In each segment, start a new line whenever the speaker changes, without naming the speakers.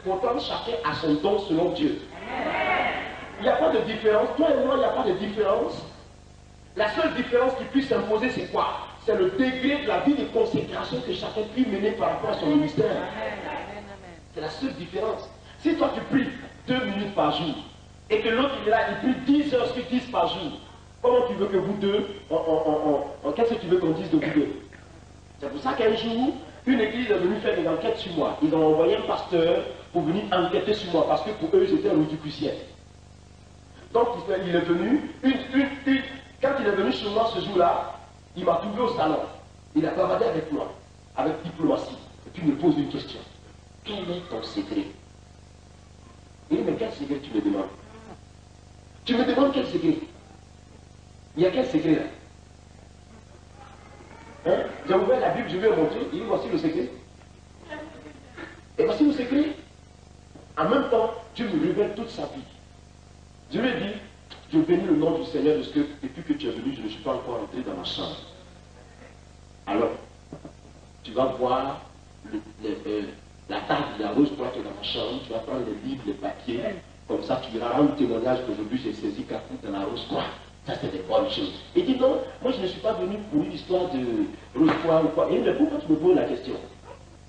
Pourtant, chacun a son don selon Dieu. Il n'y a pas de différence. Toi et moi, il n'y a pas de différence. La seule différence qui puisse s'imposer, c'est quoi? C'est le degré de la vie de consécration que chacun puisse mener par rapport à son ministère. C'est la seule différence. Si toi tu pries 2 minutes par jour, et que l'autre il est là, il prie 10 heures sur 10 par jour, comment tu veux que vous deux, qu'est-ce que tu veux qu'on dise de vous deux? C'est pour ça qu'un jour, une église est venue faire une enquête sur moi. Ils ont envoyé un pasteur pour venir enquêter sur moi, parce que pour eux, j'étais un Rosicrucien. Donc il est venu, quand il est venu chez moi ce jour-là, il m'a trouvé au salon. Il a bavardé avec moi, avec diplomatie. Et puis il me pose une question. Quel est ton secret? Il dit, mais quel secret tu me demandes? Tu me demandes quel secret? Il y a quel secret là? Hein? J'ai ouvert la Bible, je vais vous montrer. Il dit, voici le secret. Et voici le secret. En même temps, Dieu me révèle toute sa vie. Je lui ai dit, je bénis le nom du Seigneur parce que depuis que tu es venu, je ne suis pas encore entré dans ma chambre. Alors, tu vas voir la table de la rose croix qui est dans ma chambre, tu vas prendre les livres, les papiers, comme ça tu verras un témoignage qu'aujourd'hui j'ai saisi Caput dans la rose croix. Ça c'est des bonnes choses. Il dit non, moi je ne suis pas venu pour une histoire de rose croix ou quoi. Et il me dit, pourquoi tu me poses la question?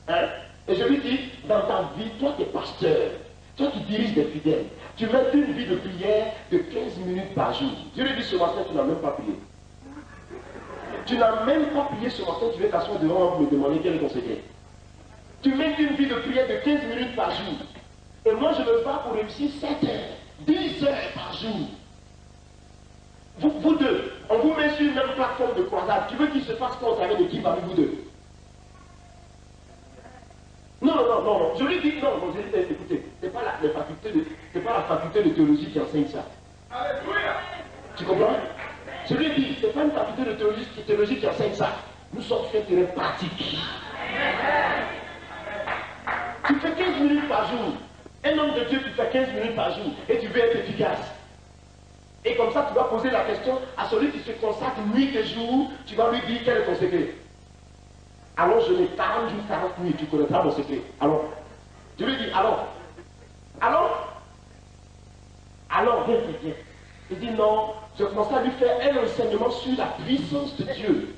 Hein? Et je lui dis, dans ta vie, toi tu es pasteur, toi qui diriges des fidèles, tu mets une vie de prière de 15 minutes par jour. Je lui dis ce matin, tu n'as même pas prié. Tu n'as même pas prié ce matin, tu veux t'asseoir devant moi pour me demander quel est ton secret. Tu mets une vie de prière de 15 minutes par jour. Et moi, je me bats pour réussir 7 heures, 10 heures par jour. Vous deux, on vous met sur une même plateforme de croisade. Tu veux qu'il se fasse quoi au travers de qui parmi vous deux? Non, non, non, non. Je lui dis non, non, écoutez, c'est pas la faculté de théologie qui enseigne ça. Alléluia. Tu comprends? Je lui dis, c'est pas une faculté de théologie qui enseigne ça. Nous sommes sur un terrain pratique. Tu fais 15 minutes par jour. Un homme de Dieu qui fait 15 minutes par jour et tu veux être efficace. Et comme ça, tu vas poser la question à celui qui se consacre nuit et jour. Tu vas lui dire quel est ton secret. Alors je n'ai 40 jours, 40 nuits, tu connaîtras mon secret. Alors, je lui dis, alors, viens. Il dit non, je commence à lui faire un enseignement sur la puissance de Dieu.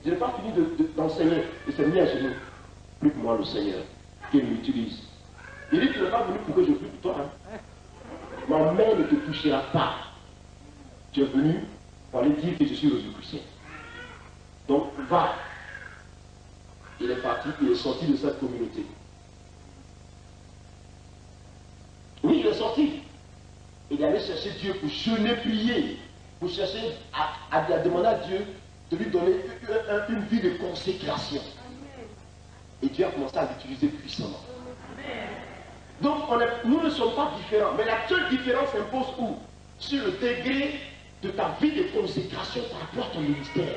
Je n'ai pas fini d'enseigner. Il s'est mis à genoux. Prie pour moi le Seigneur, qu'il m'utilise. Il dit, tu n'es pas venu pour que je prie pour toi. Hein? Ma main ne te touchera pas. Tu es venu pour aller dire que je suis Rosicrucien. Donc, va. Il est parti, il est sorti de cette communauté. Oui, il est sorti. Il allait chercher Dieu pour jeûner, prier, pour chercher à demander à Dieu de lui donner une vie de consécration. Et Dieu a commencé à l'utiliser puissamment. Donc, nous ne sommes pas différents, mais la seule différence s'impose où? Sur le degré de ta vie de consécration par rapport à ton ministère.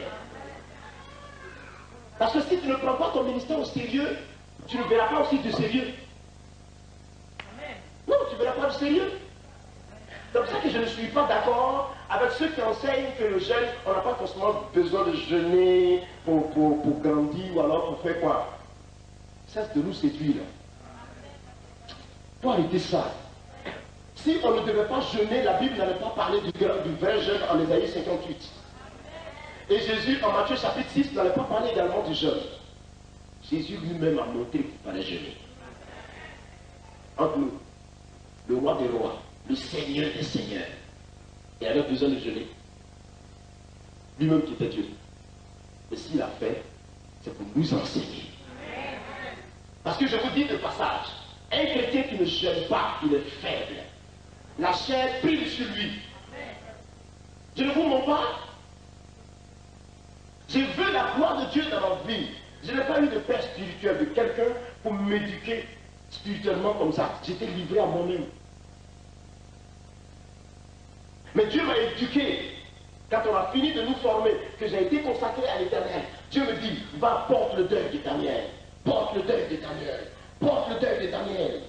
Parce que si tu ne prends pas ton ministère au sérieux, tu ne verras pas aussi du sérieux. Non, tu ne verras pas du sérieux. C'est pour ça que je ne suis pas d'accord avec ceux qui enseignent que le jeûne, on n'a pas forcément besoin de jeûner pour grandir ou alors pour faire quoi. Cesse de nous séduire. Pour arrêter ça. Si on ne devait pas jeûner, la Bible n'allait pas parler du vrai jeûne en Ésaïe 58. Et Jésus, en Matthieu chapitre 6, n'allait pas parler également du jeûne. Jésus lui-même a montré qu'il fallait jeûner. Entre nous, le roi des rois, le Seigneur des seigneurs, il avait besoin de jeûner. Lui-même qui était Dieu. Et s'il a fait, c'est pour nous enseigner. Parce que je vous dis de passage, un chrétien qui ne jeûne pas, il est faible. La chair prie sur lui. Je ne vous mens pas. Je veux la gloire de Dieu dans ma vie. Je n'ai pas eu de père spirituel, de quelqu'un pour m'éduquer spirituellement comme ça. J'étais livré à moi-même. Mais Dieu m'a éduqué. Quand on a fini de nous former, que j'ai été consacré à l'Éternel, Dieu me dit, va, porte le deuil de Daniel. Porte le deuil de Daniel. Porte le deuil de Daniel.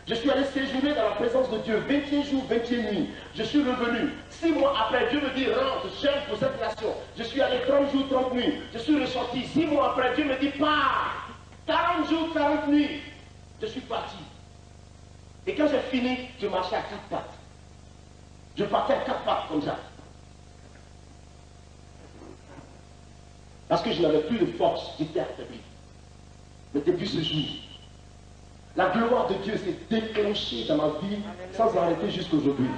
Je suis allé séjourner dans la présence de Dieu 21 jours, 21 nuits. Je suis revenu. 6 mois après, Dieu me dit, rentre, jeûne pour cette nation. Je suis allé 30 jours, 30 nuits. Je suis ressorti. 6 mois après, Dieu me dit, pars. 40 jours, 40 nuits. je suis parti. Et quand j'ai fini, je marchais à 4 pattes. Je partais à 4 pattes comme ça. Parce que je n'avais plus de force, j'étais affaibli. Mais depuis ce jour, la gloire de Dieu s'est déclenchée dans ma vie sans arrêter jusqu'aujourd'hui.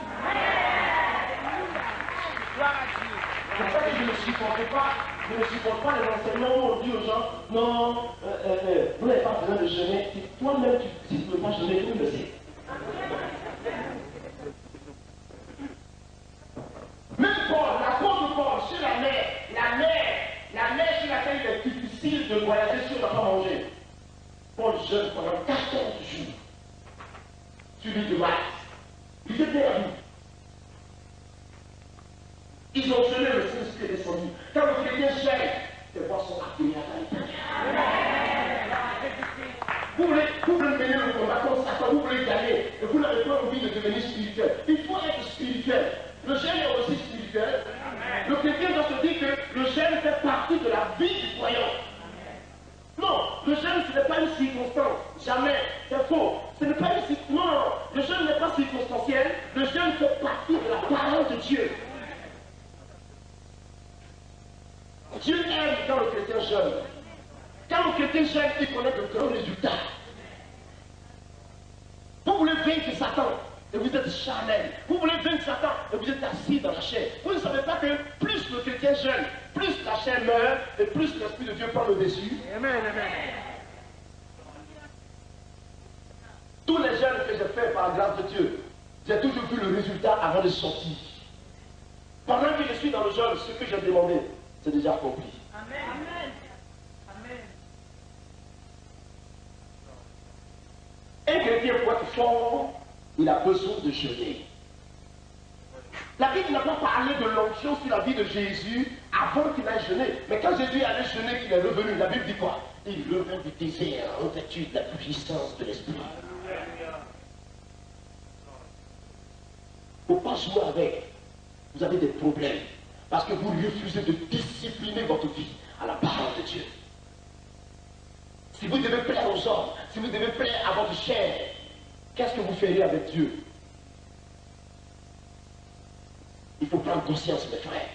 C'est pour ça que je ne supporte pas les enseignements où on dit aux gens, non, vous n'avez pas besoin de jeûner. Toi-même, si tu ne peux pas jeûner, tu le sais. Même Paul, l'apôtre Paul, sur la mer sur laquelle il est difficile de voyager si on n'a pas mangé. Paul jeûne pendant 14 jours. Suivi de Max. Il était à bout. Ils ont jeûné, le Saint-Esprit est descendu. Quand le chrétien jeûne, tes voix sont appelées à l'intérieur. Vous voulez mener le combat comme ça, vous voulez gagner, et vous n'avez pas envie de devenir spirituel. Il faut être spirituel. Le jeûne est aussi spirituel. Le chrétien doit se dire que le jeûne fait partie de la vie du croyant. Non, le jeûne ce n'est pas une circonstance. Jamais. C'est faux. Ce n'est pas une circonstance. Non, le jeûne n'est pas circonstanciel. Le jeûne fait partie de la parole de Dieu. Dieu aime quand le chrétien jeûne. Quand le chrétien jeûne, il connaît de grands résultats. Vous voulez vaincre Satan et vous êtes charnel. Vous voulez vaincre Satan et vous êtes assis dans la chair. Vous ne savez pas que plus le chrétien jeûne, plus la chair meurt et plus l'Esprit de Dieu prend le dessus. Amen, amen. Tous les jeûnes que j'ai faits par la grâce de Dieu, j'ai toujours vu le résultat avant de sortir. Pendant que je suis dans le jeûne, ce que j'ai demandé, c'est déjà accompli. Amen. Amen. Un chrétien pour être fort, il a besoin de jeûner. La Bible n'a pas parlé de l'onction sur la vie de Jésus avant qu'il aille jeûner. Mais quand Jésus allait jeûner, qu'il est revenu, la Bible dit quoi? Il revint du désert revêtu de la puissance de l'Esprit. Il ne faut pas jouer avec. Vous avez des problèmes. Parce que vous refusez de discipliner votre vie à la parole de Dieu. Si vous devez plaire aux hommes, si vous devez plaire à votre chair, qu'est-ce que vous ferez avec Dieu? Il faut prendre conscience, mes frères.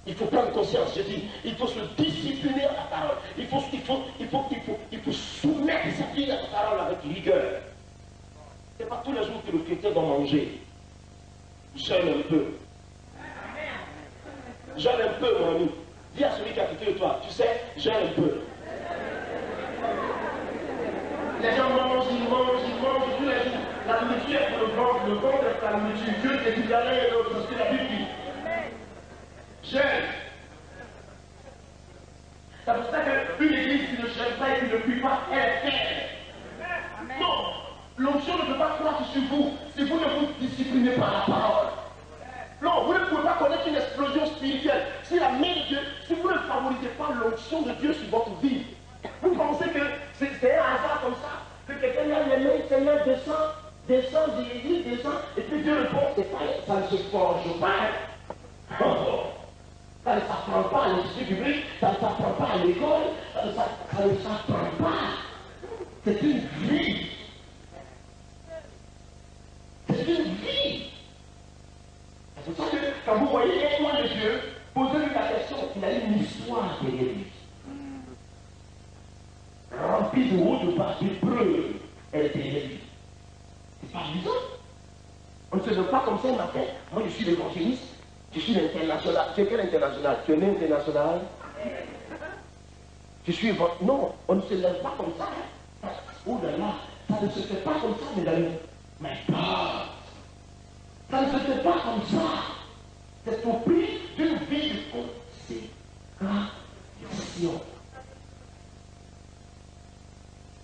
Il faut prendre conscience, je dis, il faut se discipliner à la parole. Il faut soumettre sa vie à la parole avec rigueur. Ce n'est pas tous les jours que le chrétien doit manger. Jeûne un peu. Jeûne un peu, mon ami. Dis à celui qui a côté de toi, tu sais, jeûne un peu. Les gens mangent tous les jours. La nourriture est pour le ventre est la nourriture. Dieu te dit l'un et l'autre, c'est ce que la Bible dit. Jeûne. C'est pour ça qu'une église qui ne jeûne pas et qui ne prie pas, elle est faible. Non, l'onction ne peut pas croître sur vous si vous ne vous disciplinez pas la parole. Non, vous ne pouvez pas connaître une explosion spirituelle. Si la main de Dieu, si vous ne favorisez pas l'onction de Dieu sur votre vie, vous pensez que c'est un hasard comme ça, que quelqu'un a les mains, Seigneur descend, Jésus descend, et puis Dieu répond, c'est pas, ça ne se forge pas. Oh, ça ne s'apprend pas à l'Institut biblique, ça ne s'apprend pas à l'école, ça ne s'apprend pas. C'est une vie. C'est une vie. C'est pour ça que quand vous voyez l'étoile de Dieu, posez-lui la question, il a une histoire derrière lui. Remplie de haut de bas, d'épreuves, elle est derrière lui. C'est pas amusant. On ne se donne pas comme ça un matin. Moi, je suis l'évangéliste, je suis l'international. Tu es quel international? Tu es né international? Je suis non, on ne se lève pas comme ça. Oh là là, ça ne se fait pas comme ça, mes amis. Mais pas. Ça ne se fait pas comme ça. C'est au prix d'une vie de consécration.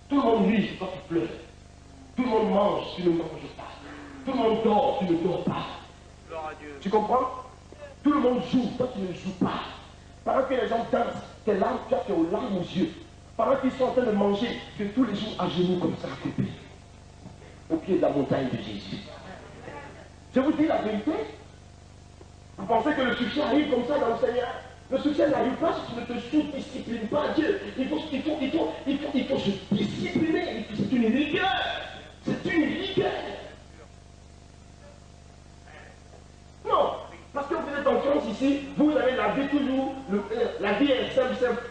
Tout le monde rit quand tu pleures. Tout le monde mange, tu ne manges pas. Tout le monde dort, tu ne dors pas. Tu comprends? Tout le monde joue, toi tu ne joues pas. Pendant que les gens dansent, tes larmes, tu as aux larmes aux yeux. Pendant qu'ils sont en train de manger, tu es tous les jours à genoux comme ça, coupé. Au pied de la montagne de Jésus. Je vous dis la vérité. Vous pensez que le succès arrive comme ça dans le Seigneur? Le succès n'arrive pas si tu ne te sous-disciplines pas à Dieu. Il faut se discipliner. C'est une rigueur. C'est une rigueur. Non, parce que vous êtes en France ici, vous avez la vie toujours, la vie est simple, simple.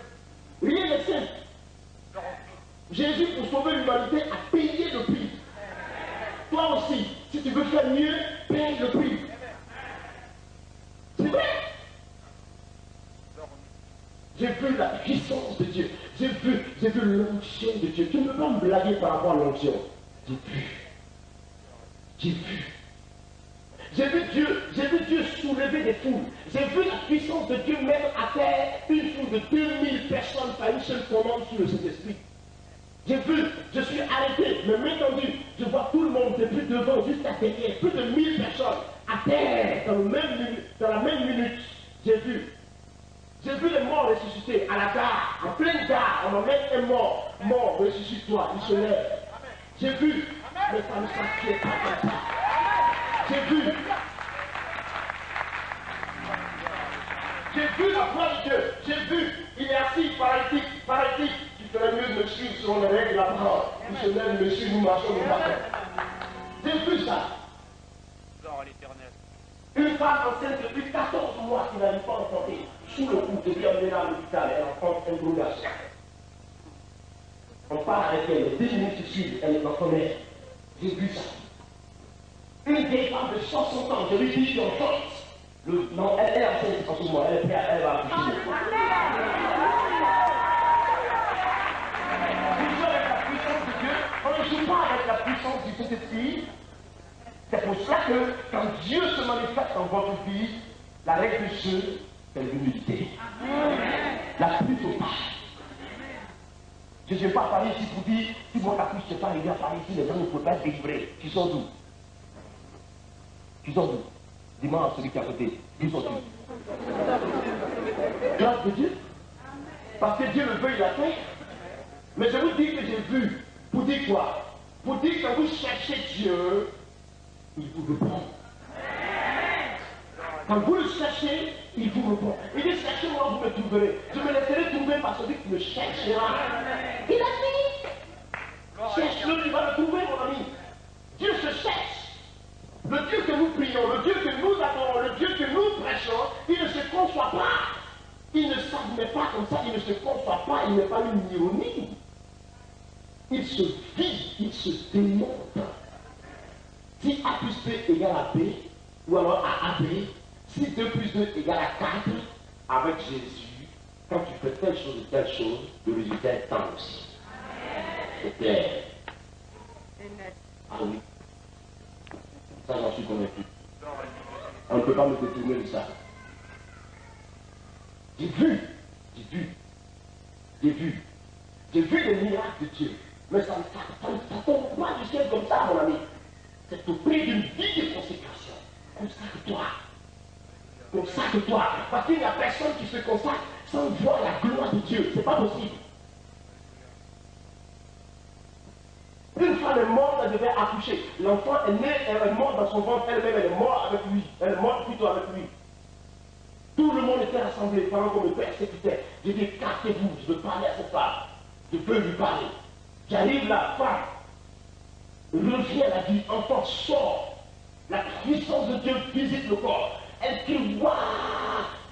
Rien n'est simple. Jésus, pour sauver l'humanité, a payé le prix. Toi aussi, si tu veux faire mieux, paye le prix. C'est vrai. J'ai vu la puissance de Dieu. J'ai vu l'onction de Dieu. Tu ne peux pas me blaguer par rapport à l'onction. J'ai vu. J'ai vu. J'ai vu Dieu soulever des foules. J'ai vu la puissance de Dieu même à terre une foule de 2000 personnes par une seule commande sur le Saint-Esprit. J'ai vu, je suis arrêté, mais maintenant je vois tout le monde depuis devant jusqu'à derrière, plus de 1000 personnes à terre dans la même minute. J'ai vu les morts ressuscités à la gare, en pleine gare, on emmène un mort, ressuscite-toi, il se lève. J'ai vu, mais ça ne s'inquiète pas comme ça. J'ai vu la voix de Dieu, j'ai vu, il est assis, paralytique, tu ferais mieux de me suivre selon les règles de la parole. Il se lève, me suit, nous marchons, nous marchons. J'ai vu ça. Une femme enceinte depuis 14 mois qui n'arrive pas à enfanter, sous le coup, depuis emmener à l'hôpital, elle enfante un gros garçon. On parle avec elle, les 10 minutes qui suivent, elle est dans son air. J'ai vu ça. Une vieille femme de 60 ans, je lui dis, tu enfantes. Non, elle est enceinte en ce moment, elle est prête, elle va accoucher. Nous sommes avec la puissance de Dieu, on ne joue pas avec la puissance du Saint-Esprit. C'est pour cela que quand Dieu se manifeste dans votre vie, la règle du jeu, c'est l'humilité. La plus totale. Je ne vais pas parler ici pour dire, si mon caprice n'est pas arrivé à Paris, ici les gens ne peuvent pas être délivrés. Tu sors d'où? Tu sors d'où? Dis-moi à celui qui est à côté. D'où sors-tu? Grâce de Dieu. Parce que Dieu le veut, il l'a fait. Mais je vous dis que j'ai vu. Pour dire quoi? Pour dire que quand vous cherchez Dieu, il vous répond. Quand vous le cherchez, il vous répond. Il dit, cherchez-moi, vous me trouverez. Je me laisserai trouver par celui qui me cherchera. Il a dit, cherche-le, il va le trouver, mon ami. Dieu se cherche. Le Dieu que nous prions, le Dieu que nous adorons, le Dieu que nous prêchons, il ne se conçoit pas. Il ne s'admet pas comme ça, il ne se conçoit pas, il n'est pas une ironie. Il se vit, il se démontre. Si A plus B égale à B, ou alors à AB, si 2 plus 2 égale à 4, avec Jésus, quand tu fais telle chose et telle chose, le résultat est tant aussi. C'est clair. Ah oui. Ça, j'en suis convaincu. On ne peut pas me détourner de ça. J'ai vu les miracles de Dieu. Mais ça ne tombe pas du ciel comme ça, mon ami. C'est au prix d'une vie de consécration. Comme ça que toi. Parce qu'il n'y a personne qui se consacre sans voir la gloire de Dieu. C'est pas possible. Une femme est morte, elle devait accoucher. L'enfant est né, elle est morte dans son ventre, elle-même, elle est morte avec lui. Elle est morte plutôt avec lui. Tout le monde était rassemblé pendant qu'on me persécutait. J'ai dit, écartez-vous, je veux parler à cette femme. Je veux lui parler. J'arrive là, femme. Reviens la vie, enfant, sort. La puissance de Dieu visite le corps. Elle crie, waouh!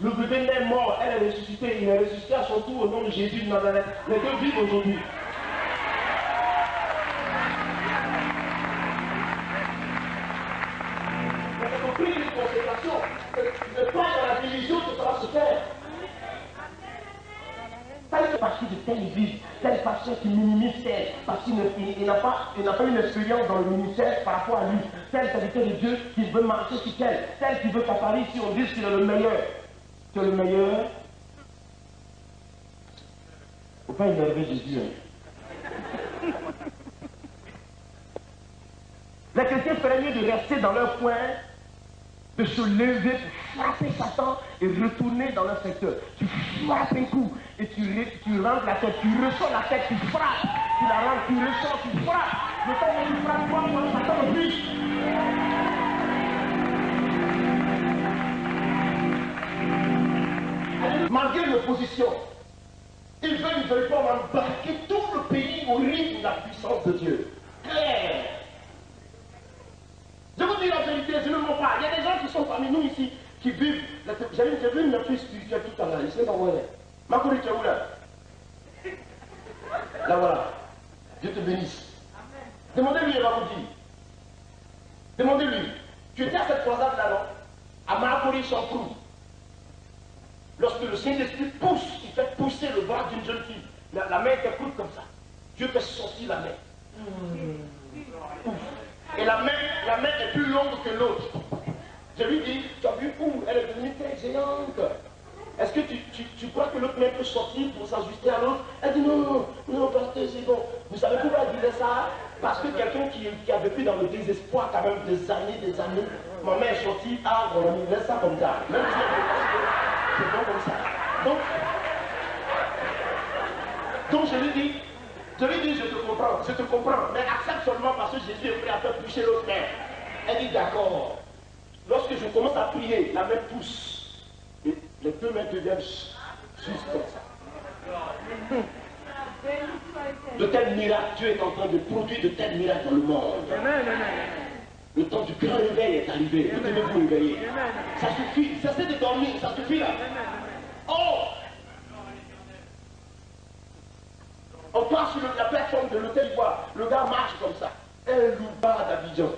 Le bébé n'est mort, elle est ressuscitée. Il est ressuscité à son tour au nom de Jésus de Nazareth. Les deux vivent aujourd'hui. C'est au prix d'une consécration. Ce pas dans la division que ça va se faire. Tel pasteur de telle église, tel pasteur qui minimise tel, parce qu'il n'a pas une expérience dans le ministère par rapport à lui, tel serviteur de Dieu qui veut marcher sur tel qui veut qu'à Paris, si on dit qu'il est le meilleur. Tu es le meilleur. Il ne faut pas énerver Jésus. Hein. Les chrétiens feraient mieux de rester dans leur coin, de se lever pour frapper Satan et retourner dans leur secteur. Tu frappes un coup et tu rentres la tête, tu ressens la tête, tu frappes, tu la rentres, tu ressens, tu frappes. Le temps que tu frappes, moi, Satan le plus. Alléluia. Malgré l'opposition, ils veulent pas embarquer tout le pays au rythme de la puissance de Dieu. Claire. Je vous dis la vérité, je ne mens pas. Il y a des gens qui sont parmi nous ici, qui vivent. J'ai vu une fille spirituelle tout à l'heure, je sais pas où elle est. Ma chérie, tu es où là? Là voilà. Dieu te bénisse. Demandez-lui, elle va vous dire. Demandez-lui. Tu étais à cette croisade là, non? À Marcory Champrou. Lorsque le Saint-Esprit pousse, il fait pousser le bras d'une jeune fille. La main était courte comme ça. Dieu fait sortir la main. Et la main est plus longue que l'autre. Je lui dis, tu as vu où? Elle est devenue très géante. Est-ce que tu crois que l'autre main peut sortir pour s'ajuster à l'autre? Elle dit non, pasteur, c'est bon. Vous savez pourquoi elle disait ça? Parce que quelqu'un qui a vécu dans le désespoir quand même des années, ma main est sortie, on laisse ça comme ça. Même si c'est bon comme ça. Donc je lui dis, je te comprends, mais accepte seulement parce que Jésus est prêt à faire toucher l'autre main. Elle dit d'accord. Lorsque je commence à prier, la main pousse. Et les deux mains deviennent juste comme ça. De tels miracles, Dieu est en train de produire de tels miracles dans le monde. Le temps du grand réveil est arrivé. Vous devez vous réveiller. Ça suffit. Cessez de dormir. Ça suffit là. Oh! On passe sur la plateforme de l'hôtel Ivoire. Le gars marche comme ça. Un louba d'Abidjan.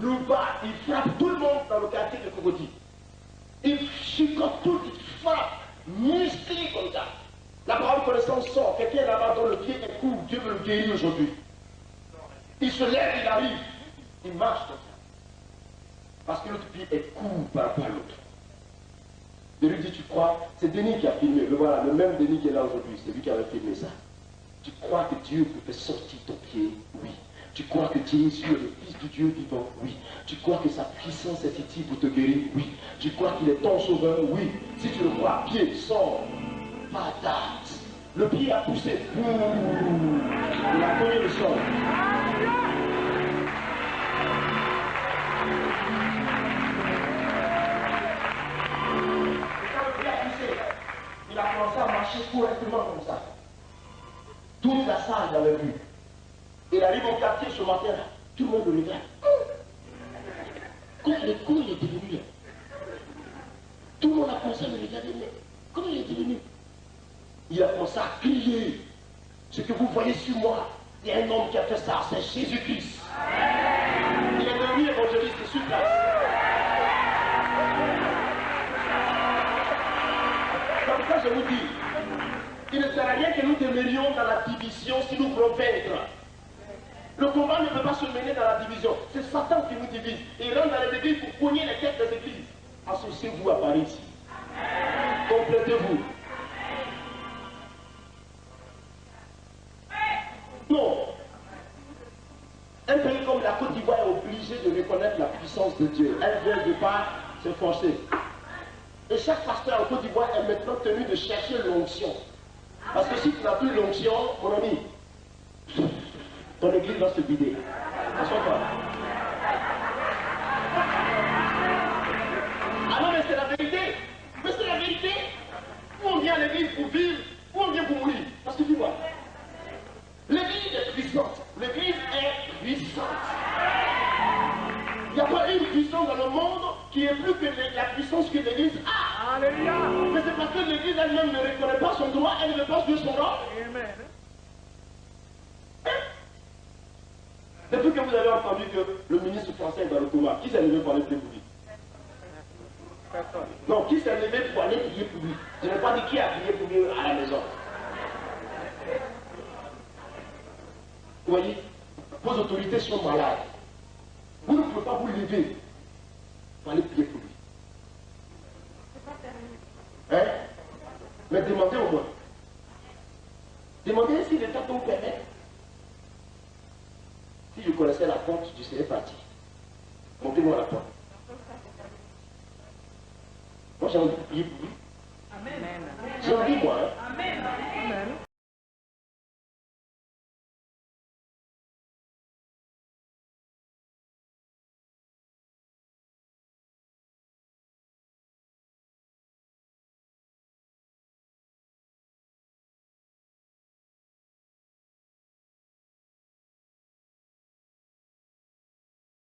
Louba, il frappe tout le monde dans le quartier de Cocody. Il chicote tout, il frappe, musclé comme ça. La parole connaissance sort. Quelqu'un est là-bas dont le pied est court. Dieu veut le guérir aujourd'hui. Il se lève, il arrive. Il marche comme ça. Parce que l'autre pied est court par rapport à l'autre. Je lui dis, tu crois? C'est Denis qui a filmé. Le voilà, le même Denis qui est là aujourd'hui. C'est lui qui avait filmé ça. Tu crois que Dieu peut faire sortir ton pied? Oui. Tu crois que Jésus est le Fils du Dieu vivant? Oui. Tu crois que sa puissance est ici pour te guérir? Oui. Tu crois qu'il est ton sauveur? Oui. Si tu le crois, pied, sort. Patate. Le pied a poussé. Il a cogné le sol. Il a commencé à marcher correctement comme ça. Toute la salle l'avait vu. Il arrive au quartier ce matin-là. Tout le monde le regarde. Comment il est devenu là? Tout le monde a commencé à me regarder. Mais comment il est devenu? Il a commencé à crier. Ce que vous voyez sur moi, il y a un homme qui a fait ça, c'est Jésus-Christ. Il est devenu évangéliste sur place. Comme ça, je vous dis, il ne sert à rien que nous demeurions dans la division si nous voulons vaincre. Le combat ne peut pas se mener dans la division. C'est Satan qui nous divise. Il rentre dans les églises pour cogner les têtes des églises. Associez-vous à Paris ici. Complétez-vous. Non. Un pays comme la Côte d'Ivoire est obligé de reconnaître la puissance de Dieu. Elle ne veut pas se forcer. Et chaque pasteur en Côte d'Ivoire est maintenant tenu de chercher l'onction. Parce que si tu n'as plus l'onction, mon ami, ton église va se vider. Assois-toi. Ah non, mais c'est la vérité. Mais c'est la vérité. Où on vient à l'église pour vivre, où on vient pour mourir. Parce que tu vois, l'église est puissante. L'église est puissante. Il n'y a pas une puissance dans le monde qui est plus que la puissance que l'église a. Alléluia. Mais c'est parce que l'église elle-même ne reconnaît pas son droit, elle ne pense que son rang. Amen. Depuis que vous avez entendu que le ministre français est dans le coma, qui s'est levé pour aller prier pour lui? Non, qui s'est levé pour aller prier pour lui? Je n'ai pas dit qui a prié pour lui à la maison. Vous voyez, vos autorités sont malades. Vous ne pouvez pas vous lever pour aller prier pour lui. Hein? Mais demandez au moins. Demandez si l'État peut vous permettre. Si je connaissais la porte, je serais parti. Montez-moi la porte. Moi j'ai envie de prier pour lui. J'ai envie moi. Hein?